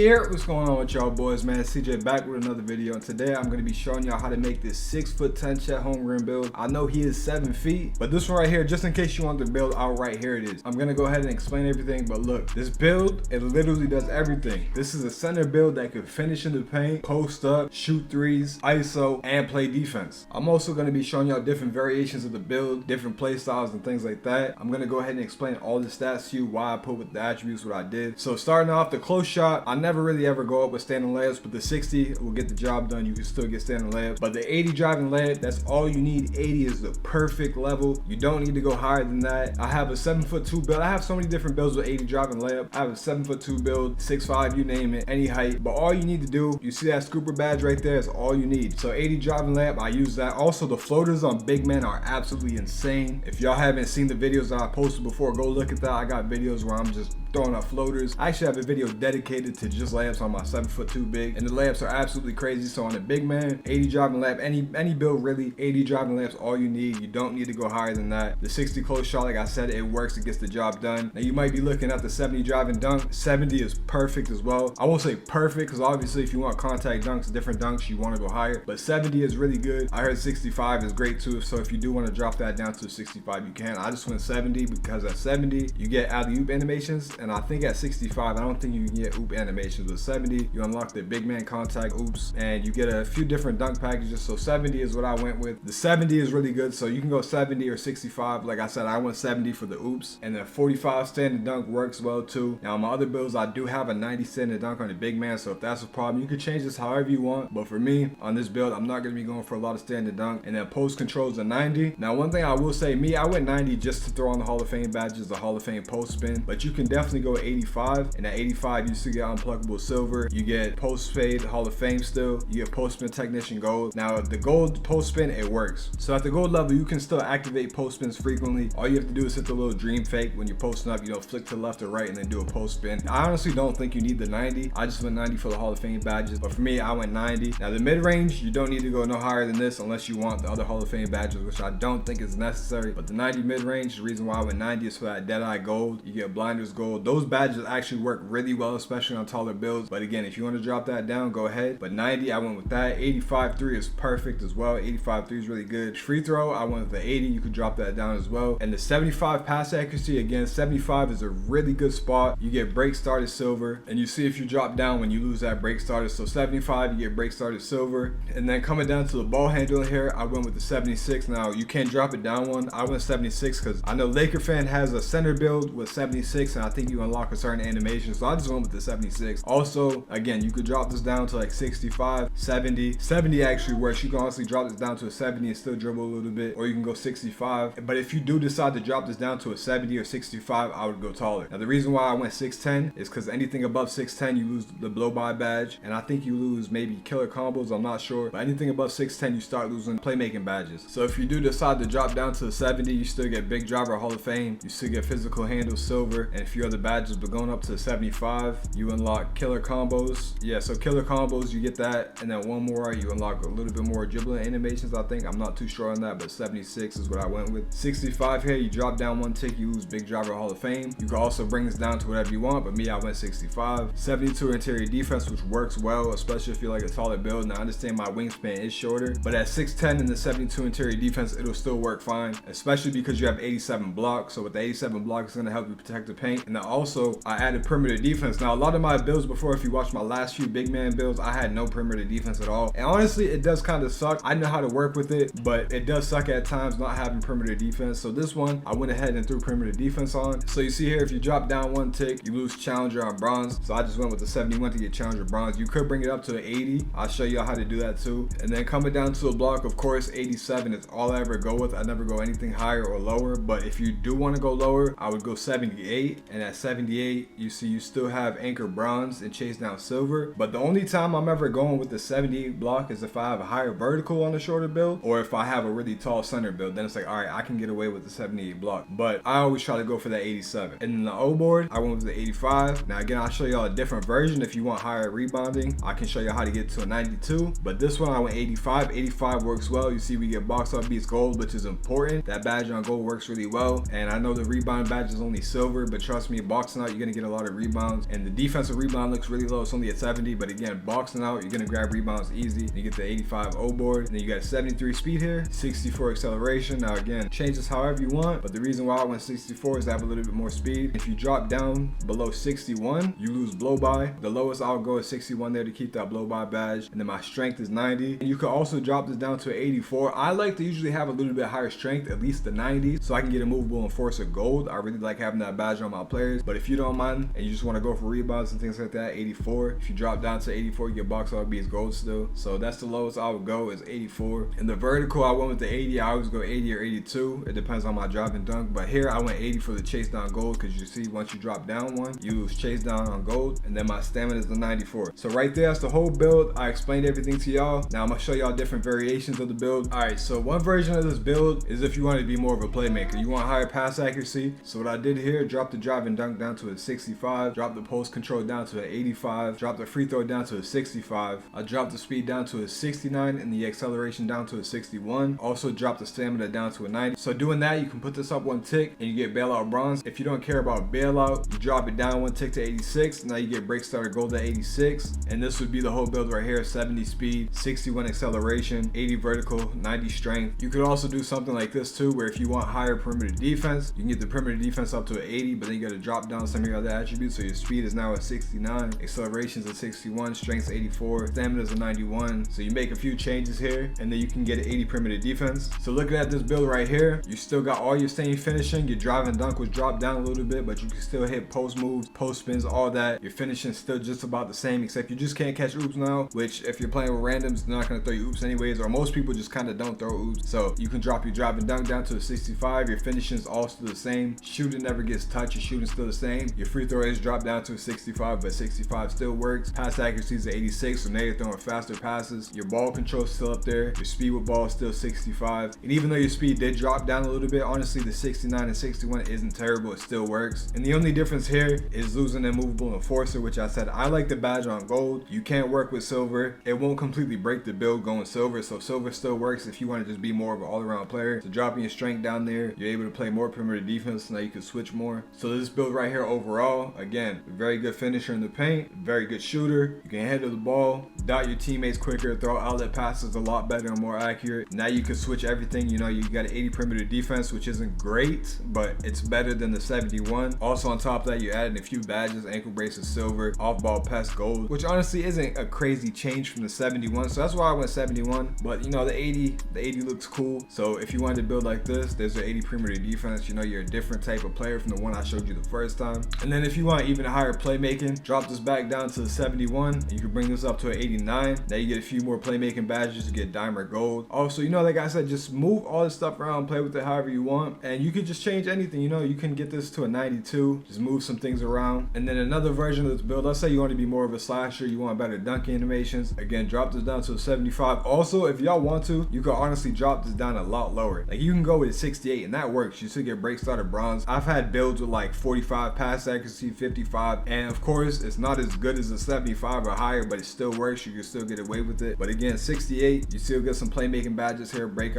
Yeah, what's going on with y'all boys, man? CJ back with another video, and today I'm going to be showing y'all how to make this 6'10" Chet Holmgren build. I know he is 7 feet, but this one right here, just in case you want the build out right here it is. I'm going to go ahead and explain everything, but look, this build, it literally does everything. This is a center build that could finish in the paint, post up, shoot threes, ISO, and play defense. I'm also going to be showing y'all different variations of the build, different play styles and things like that. I'm going to go ahead and explain all the stats to you, why I put with the attributes what I did. So starting off the close shot, I never really ever go up with standing layups, but the 60 will get the job done. You can still get standing layups, but the 80 driving layup, that's all you need. 80 is the perfect level. You don't need to go higher than that. I have a 7'2" build. I have so many different builds with 80 driving layup. I have a 7'2" build, 6'5", you name it, any height. But all you need to do, you see that scooper badge right there, is all you need. So 80 driving layup, I use that. Also, the floaters on big men are absolutely insane. If y'all haven't seen the videos that I posted before, go look at that. I got videos where I'm just throwing up floaters. I actually have a video dedicated to just layups on my 7'2" big, and the layups are absolutely crazy. So on a big man, 80 driving layup, any build really, 80 driving layups all you need. You don't need to go higher than that. The 60 close shot, like I said, it works, it gets the job done. Now you might be looking at the 70 driving dunk. 70 is perfect as well. I won't say perfect, because obviously if you want contact dunks, different dunks, you want to go higher, but 70 is really good. I heard 65 is great too, so if you do want to drop that down to 65, you can. I just went 70 because at 70 you get alley-oop animations, and I think at 65 I don't think you can get oop animations. With 70 you unlock the big man contact oops, and you get a few different dunk packages. So 70 is what I went with. The 70 is really good, so you can go 70 or 65. Like I said, I went 70 for the oops, and the 45 standing dunk works well too. Now on my other builds, I do have a 90 standing dunk on the big man, so if that's a problem, you can change this however you want. But for me, on this build, I'm not going to be going for a lot of standing dunk. And then post controls a 90. Now one thing I will say, I went 90 just to throw on the Hall of Fame badges, the Hall of Fame post spin, but you can definitely go 85, and at 85 you still get unpluckable silver, you get post fade Hall of Fame still, you get post spin technician gold. Now the gold post spin, it works. So at the gold level you can still activate post spins frequently. All you have to do is hit the little dream fake when you're posting up, you know, flick to the left or right and then do a post spin. I honestly don't think you need the 90. I just went 90 for the Hall of Fame badges, but for me I went 90. Now the mid range, you don't need to go no higher than this unless you want the other Hall of Fame badges, which I don't think is necessary. But the 90 mid range, the reason why I went 90 is for that Deadeye gold. You get blinders gold. Those badges actually work really well, especially on taller builds. But again, if you want to drop that down, go ahead. But 90, I went with that. 85 3 is perfect as well. 85 3 is really good. Free throw, I went with the 80. You could drop that down as well. And the 75 pass accuracy, again, 75 is a really good spot. You get break started silver, and you see if you drop down when you lose that break started. So 75, you get break started silver. And then coming down to the ball handling here, I went with the 76. Now you can't drop it down one. I went 76 because I know Laker fan has a center build with 76, and I think you unlock a certain animation, so I just went with the 76. Also, again, you could drop this down to like 65, 70 actually works. You can honestly drop this down to a 70 and still dribble a little bit, or you can go 65. But if you do decide to drop this down to a 70 or 65, I would go taller. Now the reason why I went 6'10" is because anything above 6'10", you lose the blow by badge, and I think you lose maybe killer combos, I'm not sure, but anything above 6'10", you start losing playmaking badges. So if you do decide to drop down to the 70, you still get big driver Hall of Fame, you still get physical handle silver, and a few other badges. But going up to 75, you unlock killer combos. Yeah, so killer combos, you get that, and then one more, you unlock a little bit more dribbling animations, I think. I'm not too sure on that, but 76 is what I went with. 65 here, you drop down one tick, you lose big driver Hall of Fame. You can also bring this down to whatever you want, but me, I went 65. 72 interior defense, which works well, especially if you're like a taller build. Now I understand my wingspan is shorter, but at 6'10" in the 72 interior defense, it'll still work fine, especially because you have 87 block. So with the 87 block, it's going to help you protect the paint. And then also I added perimeter defense. Now a lot of my builds before, if you watch my last few big man builds, I had no perimeter defense at all, and honestly it does kind of suck. I know how to work with it, but it does suck at times not having perimeter defense. So this one, I went ahead and threw perimeter defense on. So you see here, if you drop down one tick, you lose challenger on bronze. So I just went with the 71 to get challenger bronze. You could bring it up to an 80. I'll show you how to do that too. And then coming down to a block, of course 87 is all I ever go with. I never go anything higher or lower, but if you do want to go lower, I would go 78. And at 78, you see you still have anchor bronze and chase down silver. But the only time I'm ever going with the 78 block is if I have a higher vertical on the shorter build, or if I have a really tall center build. Then it's like, all right, I can get away with the 78 block, but I always try to go for that 87. And then the O board, I went with the 85. Now again, I'll show y'all a different version. If you want higher rebounding, I can show you how to get to a 92, but this one I went 85. 85 works well. You see we get box up beats gold, which is important. That badge on gold works really well, and I know the rebound badge is only silver, but trust me, you're boxing out, you're gonna get a lot of rebounds, and the defensive rebound looks really low. It's only at 70, but again, boxing out, you're gonna grab rebounds easy. You get the 85 O board, and then you got 73 speed here, 64 acceleration. Now again, change this however you want, but the reason why I went 64 is I have a little bit more speed. If you drop down below 61, you lose blow by. The lowest I'll go is 61 there to keep that blow by badge, and then my strength is 90. And you could also drop this down to 84. I like to usually have a little bit higher strength, at least the 90, so I can get a movable enforcer gold. I really like having that badge on my players, but if you don't mind and you just want to go for rebounds and things like that, 84. If you drop down to 84, you get box out beats gold still. So that's the lowest I would go is 84. In the vertical, I went with the 80. I always go 80 or 82. It depends on my drop and dunk, but here I went 80 for the chase down gold, because you see once you drop down one, you lose chase down on gold, and then my stamina is the 94. So right there, that's the whole build. I explained everything to y'all. Now I'm gonna show y'all different variations of the build. All right, so one version of this build is if you want to be more of a playmaker. You want higher pass accuracy. So what I did here, drop the drive and dunk down to a 65, drop the post control down to an 85, drop the free throw down to a 65. I dropped the speed down to a 69 and the acceleration down to a 61. Also dropped the stamina down to a 90. So doing that, you can put this up one tick and you get bailout bronze. If you don't care about bailout, you drop it down one tick to 86. Now you get break starter gold at 86. And this would be the whole build right here: 70 speed, 61 acceleration, 80 vertical, 90 strength. You could also do something like this too, where if you want higher perimeter defense, you can get the perimeter defense up to an 80, but then you got to drop down some of your other attributes. So your speed is now at 69, acceleration is at 61, strength 84, stamina is a 91. So you make a few changes here, and then you can get an 80 perimeter defense. So looking at this build right here, you still got all your same finishing. Your drive and dunk was dropped down a little bit, but you can still hit post moves, post spins, all that. Your finishing is still just about the same, except you just can't catch oops now, which if you're playing with randoms, they're not going to throw you oops anyways, or most people just kind of don't throw oops. So you can drop your drive and dunk down to a 65. Your finishing is all still the same. Shooting never gets touched. Your shooting still the same. Your free throw is dropped down to a 65, but 65 still works. Pass accuracy is 86, so now you're throwing faster passes. Your ball control is still up there. Your speed with ball is still 65. And even though your speed did drop down a little bit, honestly, the 69 and 61 isn't terrible. It still works. And the only difference here is losing a movable enforcer, which I said I like the badge on gold. You can't work with silver. It won't completely break the build going silver, so silver still works if you want to just be more of an all-around player. So dropping your strength down there, you're able to play more perimeter defense. Now you can switch more. So this build right here overall, again, very good finisher in the paint, very good shooter. You can handle the ball, dot your teammates quicker, throw outlet passes a lot better and more accurate. Now you can switch everything. You know, you got an 80 perimeter defense, which isn't great, but it's better than the 71. Also on top of that, you added a few badges: ankle braces silver, off ball pass gold, which honestly isn't a crazy change from the 71. So that's why I went 71. But you know, the 80 looks cool. So if you wanted to build like this, there's an 80 perimeter defense. You know, you're a different type of player from the one I showed you the first time. And then if you want even higher playmaking, drop this back down to the 71, and you can bring this up to an 89. Now you get a few more playmaking badges. You get diamond or gold. Also, you know, like I said, just move all this stuff around, play with it however you want, and you could just change anything. You know, you can get this to a 92, just move some things around. And then another version of this build, let's say you want to be more of a slasher, you want better dunk animations, again, drop this down to a 75. Also, if y'all want to, you could honestly drop this down a lot lower. Like you can go with a 68 and that works. You still get break starter bronze. I've had builds with like 45 pass accuracy, 55, and of course it's not as good as a 75 or higher, but it still works. You can still get away with it. But again, 68, you still get some playmaking badges here, break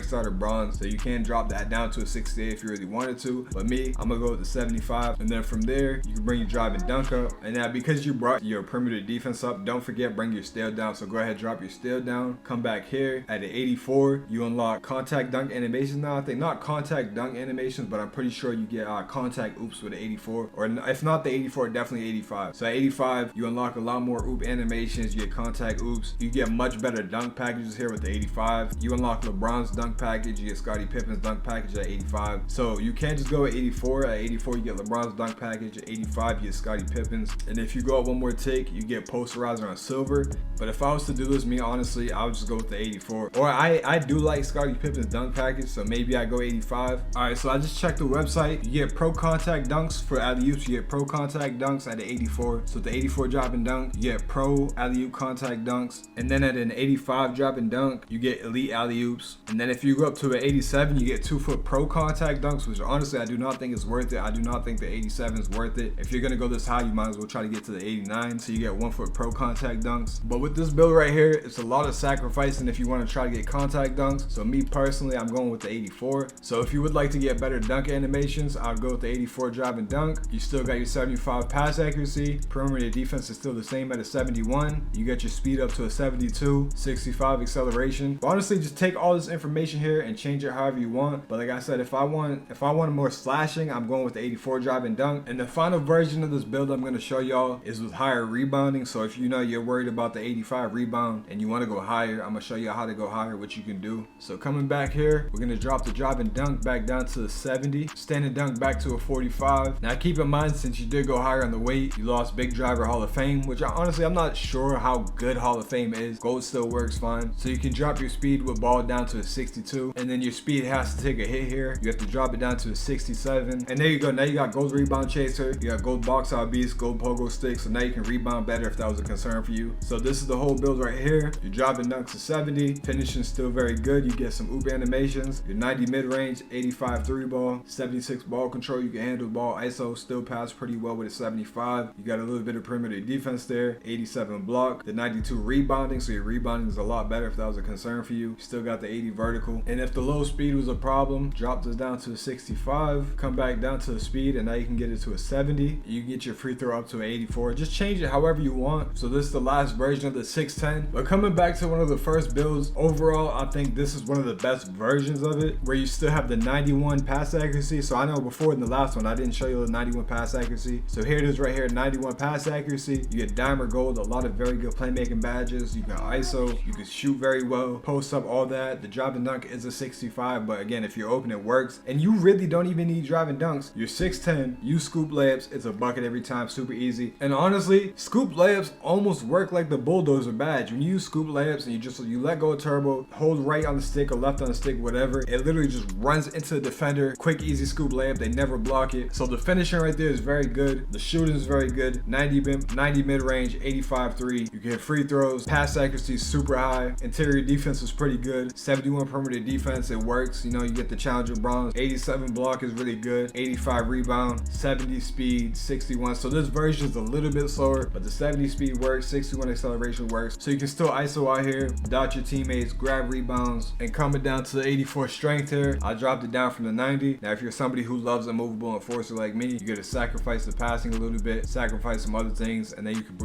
starter bronze, so you can drop that down to a 68 if you really wanted to. But me, I'm gonna go with the 75, and then from there you can bring your drive and dunk up. And now because you brought your perimeter defense up, don't forget bring your steal down. So go ahead, drop your steal down, come back here at the 84, you unlock contact dunk animations. Now I think not contact dunk animations, but I'm pretty sure you get contact oops with the 84, or if not the 84, definitely 85. So at 85 you unlock a lot more oop animations, you get contact oops, you get much better dunk packages here with the 85. You unlock LeBron's dunk package, you get Scottie Pippen's dunk package at 85. So you can't just go at 84. At 84 you get LeBron's dunk package, at 85 you get Scottie Pippen's, and if you go up one more tick you get posterizer on silver. But if I was to do this, me honestly, I would just go with the 84. Or I do like Scottie Pippen's dunk package, so maybe I go 85. Alright, so I just checked the website. You get pro contact dunks for alley-oops. You get pro contact dunks at the 84. So the 84 drop and dunk, you get pro alley-oop contact dunks. And then at an 85 drop and dunk, you get elite alley-oops. And then if you go up to an 87, you get 2-foot pro contact dunks, which honestly I do not think is worth it. I do not think the 87 is worth it. If you're gonna go this high, you might as well try to get to the 89. So you get 1-foot pro contact dunks. But with this build right here, it's a lot of sacrificing if you want to try to get contact dunks. So me personally, I'm going with the 84. So if you would like to get better dunk animations, I'll go with the 84 drive and dunk. You still got your 75 pass accuracy. Perimeter defense is still the same at a 71. You got your speed up to a 72, 65 acceleration. But honestly, just take all this information here and change it however you want. But like I said, if I want more slashing, I'm going with the 84 drive and dunk. And the final version of this build I'm going to show y'all is with higher rebounding. So if you know you're worried about the 85 rebound and you want to go higher, I'm going to show you how to go higher, what you can do. So coming back here, we're going to drop the drive and dunk back down to a 70. Stand and dunk back to a 45. Now keep in mind, since you did go higher on the weight, you lost Big Driver Hall of Fame, which honestly I'm not sure how good Hall of Fame is. Gold still works fine. So you can drop your speed with ball down to a 62, and then your speed has to take a hit here. You have to drop it down to a 67, and there you go. Now you got gold rebound chaser, you got gold box out beast, gold pogo stick, so now you can rebound better if that was a concern for you. So this is the whole build right here. Your drop and dunks to 70, finishing still very good. You get some oop animations, your 90 mid-range, 85 three ball, 76 ball control. You can handle ball ISO, still pass pretty well with a 75. You got a little bit of perimeter defense there, 87 block, the 92 rebounding, so your rebounding is a lot better if that was a concern for you. Still got the 80 vertical, and if the low speed was a problem, drop this down to a 65, come back down to the speed, and now you can get it to a 70. You can get your free throw up to an 84. Just change it however you want. So this is the last version of the 610. But coming back to one of the first builds, overall I think this is one of the best versions of it, where you still have the 91 pass accuracy. So I know before in the last one I didn't show you the 91 pass accuracy, so here it is right here, 91 pass accuracy. You get diamond gold, a lot of very good playmaking badges. You can ISO, you can shoot very well, post up, all that. The drive and dunk is a 65, but again, if you're open, it works. And you really don't even need drive and dunks. You're 6'10", you scoop layups, it's a bucket every time, super easy. And honestly, scoop layups almost work like the bulldozer badge. When you use scoop layups and you let go of turbo, hold right on the stick or left on the stick, whatever, it literally just runs into the defender. Quick, easy scoop layup, they never block it. So the finishing right there is very good. The shooting is very good. 90 mid-range, 85 three. You can hit free throws. Pass accuracy is super high. Interior defense is pretty good. 71 perimeter defense, it works. You know, you get the challenger bronze. 87 block is really good. 85 rebound, 70 speed, 61. So this version is a little bit slower, but the 70 speed works, 61 acceleration works. So you can still ISO out here, dot your teammates, grab rebounds, and coming down to the 84 strength here, I dropped it down from the 90. Now if you're somebody who loves a movable enforcer like me, you gotta sacrifice the passing a little bit, sacrifice some other things, and then you can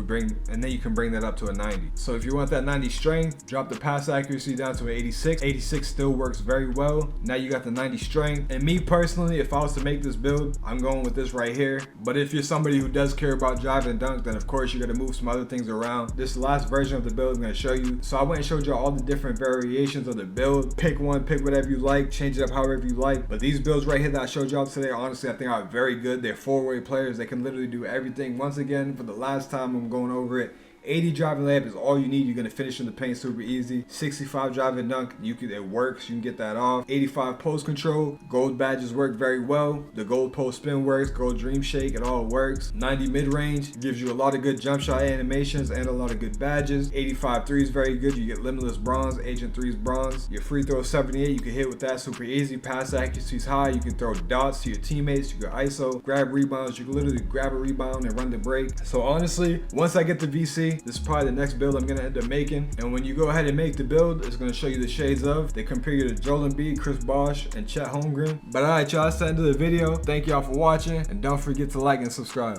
bring that up to a 90. So if you want that 90 strength, drop the pass accuracy down to an 86. 86 still works very well. Now you got the 90 strength. And me personally, if I was to make this build, I'm going with this right here. But if you're somebody who does care about drive and dunk, then of course you gotta move some other things around. This last version of the build I'm gonna show you. So I went and showed you all the different variations of the build. Pick one, pick whatever you like, change it up however you like. But these builds right here that I showed y'all today, honestly, I think are very good. They're four-way players. They can literally do everything. Once again, for the last time I'm going over it, 80 driving layup is all you need. You're gonna finish in the paint super easy. 65 drive and dunk, it works. You can get that off. 85 post control, gold badges work very well. The gold post spin works. Gold dream shake, it all works. 90 mid range gives you a lot of good jump shot animations and a lot of good badges. 85 3 is very good. You get limitless bronze, agent 3's bronze. Your free throw 78, you can hit with that super easy. Pass accuracy is high. You can throw dots to your teammates. You can ISO, grab rebounds. You can literally grab a rebound and run the break. So honestly, once I get the VC, this is probably the next build I'm gonna end up making. And when you go ahead and make the build, it's gonna show you the shades of. They compare you to Joel Embiid, Chris Bosh, and Chet Holmgren. But alright, y'all, that's the end of the video. Thank y'all for watching, and don't forget to like and subscribe.